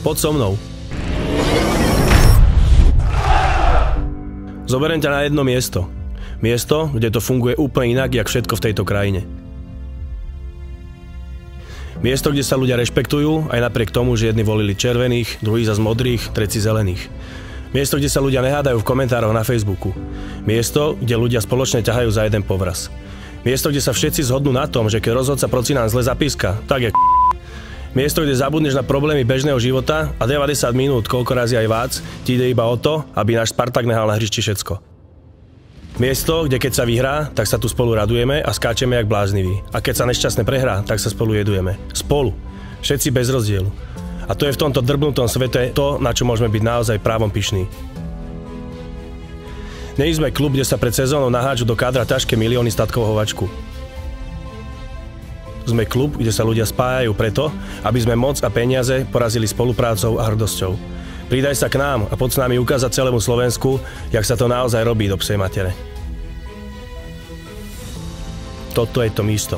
Poď so mnou. Zoberiem ťa na jedno miesto. Miesto, kde to funguje úplne inak, jak všetko v tejto krajine. Miesto, kde sa ľudia rešpektujú, aj napriek tomu, že jedni volili červených, druhí zas modrých, tretí zelených. Miesto, kde sa ľudia nehádajú v komentároch na Facebooku. Miesto, kde ľudia spoločne ťahajú za jeden povraz. Miesto, kde sa všetci zhodnú na tom, že keď rozhodca proti nám zle zapíska, tak je Miesto, kde zabudneš na problémy bežného života a 90 minút, koľko razy aj vác, ti ide iba o to, aby náš Spartak nehal na hrišti všetko. Miesto, kde keď sa vyhrá, tak sa tu spolu radujeme a skáčeme jak blázniví. A keď sa nešťastne prehrá, tak sa spolu jedujeme. Spolu. Všetci bez rozdielu. A to je v tomto drbnutom svete to, na čo môžeme byť naozaj právom pyšní. Nie sme klub, kde sa pred sezónou naháču do kádra ťažké milióny statkovou hovačku. Sme klub, kde sa ľudia spájajú preto, aby sme moc a peniaze porazili spoluprácou a hrdosťou. Pridaj sa k nám a poď s nami ukázať celému Slovensku, jak sa to naozaj robí do psej matere. Toto je to místo.